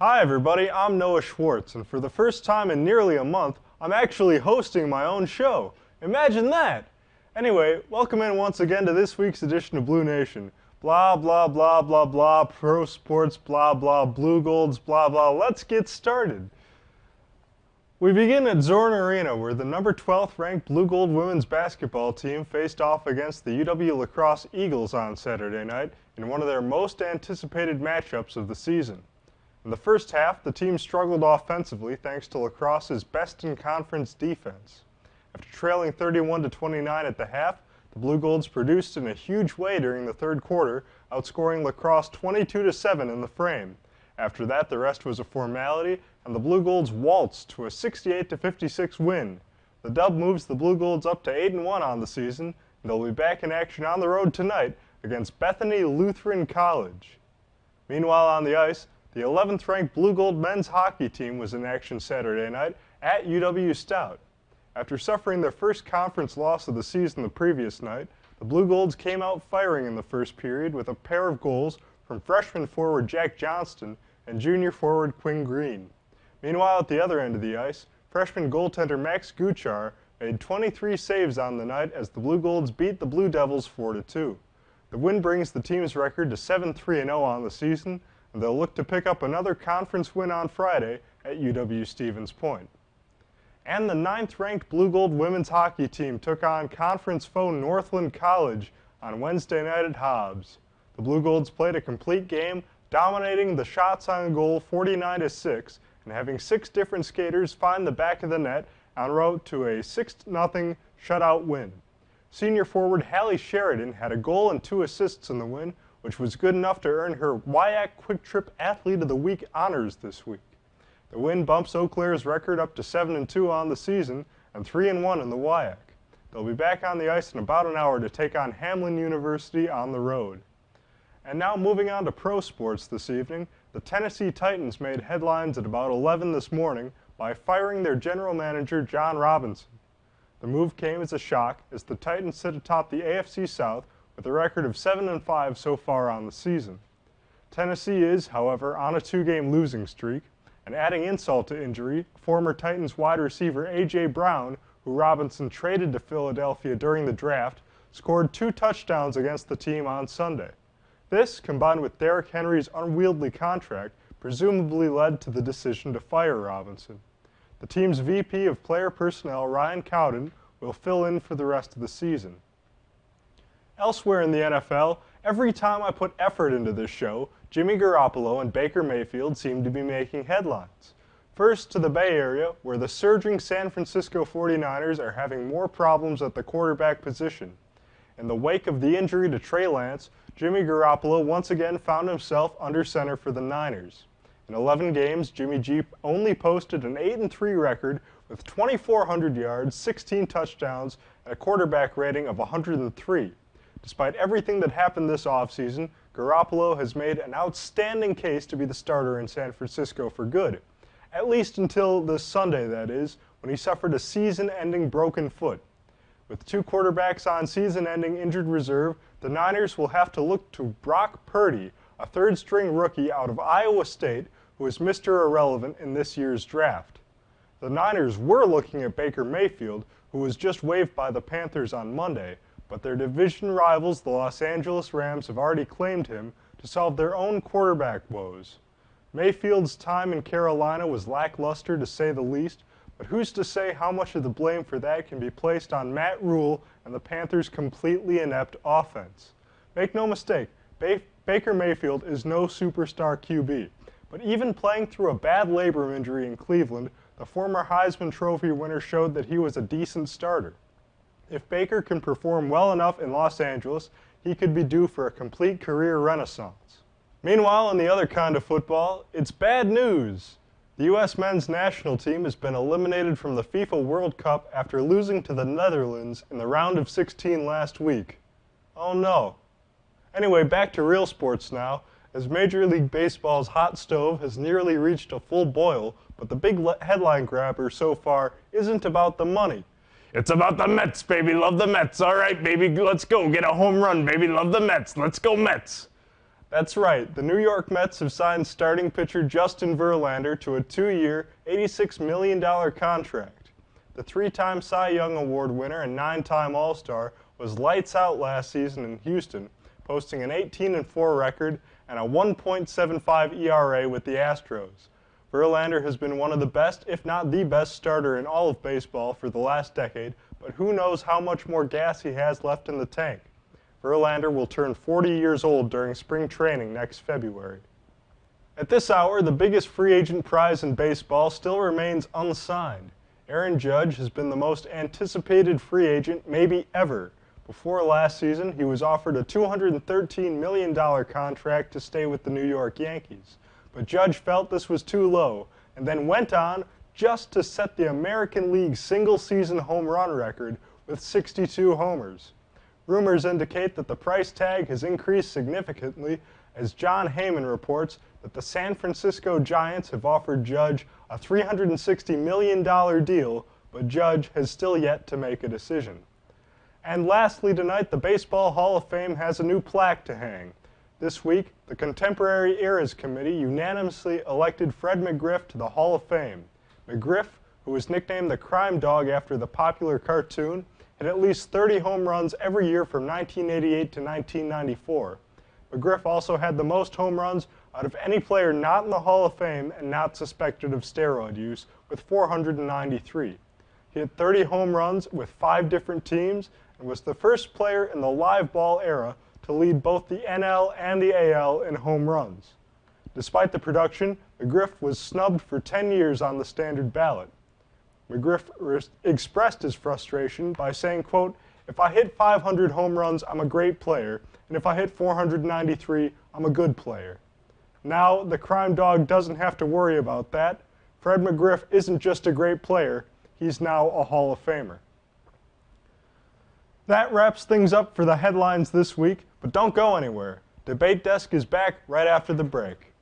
Hi everybody, I'm Noah Schwartz, and for the first time in nearly a month, I'm actually hosting my own show. Imagine that! Anyway, welcome in once again to this week's edition of Blunation. Blah blah blah blah blah, pro sports blah blah, Blugolds blah blah, let's get started. We begin at Zorn Arena, where the number 12th ranked Blugold women's basketball team faced off against the UW Lacrosse Eagles on Saturday night in one of their most anticipated matchups of the season. In the first half, the team struggled offensively thanks to Lacrosse's best-in-conference defense. After trailing 31-29 at the half, the Blugolds produced in a huge way during the third quarter, outscoring Lacrosse 22-7 in the frame. After that, the rest was a formality, and the Blugolds waltzed to a 68-56 win. The dub moves the Blugolds up to 8-1 on the season, and they'll be back in action on the road tonight against Bethany Lutheran College. Meanwhile, on the ice, the 11th ranked Blugold men's hockey team was in action Saturday night at UW Stout. After suffering their first conference loss of the season the previous night, the Blugolds came out firing in the first period with a pair of goals from freshman forward Jack Johnston and junior forward Quinn Green. Meanwhile, at the other end of the ice, freshman goaltender Max Guchar made 23 saves on the night as the Blugolds beat the Blue Devils 4-2. The win brings the team's record to 7-3-0 on the season, and they'll look to pick up another conference win on Friday at UW Stevens Point. And the 9th-ranked Blugold women's hockey team took on conference foe Northland College on Wednesday night at Hobbs. The Blugolds played a complete game, dominating the shots on goal 49-6 and having 6 different skaters find the back of the net en route to a 6-0 shutout win. Senior forward Hallie Sheridan had a goal and 2 assists in the win, which was good enough to earn her WIAC Quick Trip Athlete of the Week honors this week. The win bumps Eau Claire's record up to 7-2 on the season and 3-1 in the WIAC. They'll be back on the ice in about an hour to take on Hamline University on the road. And now moving on to pro sports this evening, the Tennessee Titans made headlines at about 11 this morning by firing their general manager John Robinson. The move came as a shock as the Titans sit atop the AFC South with a record of 7-5 so far on the season. Tennessee is, however, on a 2-game losing streak, and adding insult to injury, former Titans wide receiver A.J. Brown, who Robinson traded to Philadelphia during the draft, scored 2 touchdowns against the team on Sunday. This, combined with Derrick Henry's unwieldy contract, presumably led to the decision to fire Robinson. The team's VP of Player Personnel, Ryan Cowden, will fill in for the rest of the season. Elsewhere in the NFL, every time I put effort into this show, Jimmy Garoppolo and Baker Mayfield seem to be making headlines. First to the Bay Area, where the surging San Francisco 49ers are having more problems at the quarterback position. In the wake of the injury to Trey Lance, Jimmy Garoppolo once again found himself under center for the Niners. In 11 games, Jimmy G only posted an 8-3 record with 2,400 yards, 16 touchdowns, and a quarterback rating of 103. Despite everything that happened this offseason, Garoppolo has made an outstanding case to be the starter in San Francisco for good. At least until this Sunday, that is, when he suffered a season-ending broken foot. With 2 quarterbacks on season-ending injured reserve, the Niners will have to look to Brock Purdy, a 3rd-string rookie out of Iowa State who is Mr. Irrelevant in this year's draft. The Niners were looking at Baker Mayfield, who was just waived by the Panthers on Monday, but their division rivals, the Los Angeles Rams, have already claimed him to solve their own quarterback woes. Mayfield's time in Carolina was lackluster to say the least, but who's to say how much of the blame for that can be placed on Matt Rule and the Panthers' completely inept offense? Make no mistake, Baker Mayfield is no superstar QB, but even playing through a bad labrum injury in Cleveland, the former Heisman Trophy winner showed that he was a decent starter. If Baker can perform well enough in Los Angeles, he could be due for a complete career renaissance. Meanwhile, in the other kind of football, it's bad news. The U.S. men's national team has been eliminated from the FIFA World Cup after losing to the Netherlands in the round of 16 last week. Oh no. Anyway, back to real sports now, as Major League Baseball's hot stove has nearly reached a full boil, but the big headline grabber so far isn't about the money. It's about the Mets, baby, love the Mets. All right, baby, let's go, get a home run, baby, love the Mets, let's go Mets. That's right, the New York Mets have signed starting pitcher Justin Verlander to a 2-year, $86 million contract. The 3-time Cy Young Award winner and 9-time All-Star was lights out last season in Houston, posting an 18-4 record and a 1.75 ERA with the Astros. Verlander has been one of the best, if not the best, starter in all of baseball for the last decade, but who knows how much more gas he has left in the tank. Verlander will turn 40 years old during spring training next February. At this hour, the biggest free agent prize in baseball still remains unsigned. Aaron Judge has been the most anticipated free agent maybe ever. Before last season, he was offered a $213 million contract to stay with the New York Yankees. But Judge felt this was too low, and then went on just to set the American League single-season home run record with 62 homers. Rumors indicate that the price tag has increased significantly, as John Heyman reports that the San Francisco Giants have offered Judge a $360 million deal, but Judge has still yet to make a decision. And lastly tonight, the Baseball Hall of Fame has a new plaque to hang. This week, the Contemporary Eras Committee unanimously elected Fred McGriff to the Hall of Fame. McGriff, who was nicknamed the Crime Dog after the popular cartoon, hit at least 30 home runs every year from 1988 to 1994. McGriff also had the most home runs out of any player not in the Hall of Fame and not suspected of steroid use, with 493. He hit 30 home runs with 5 different teams and was the first player in the live ball era to lead both the NL and the AL in home runs. Despite the production, McGriff was snubbed for 10 years on the standard ballot. McGriff expressed his frustration by saying, quote, "If I hit 500 home runs, I'm a great player, and if I hit 493, I'm a good player." Now, the Crime Dog doesn't have to worry about that. Fred McGriff isn't just a great player, he's now a Hall of Famer. That wraps things up for the headlines this week, but don't go anywhere. Debate Desk is back right after the break.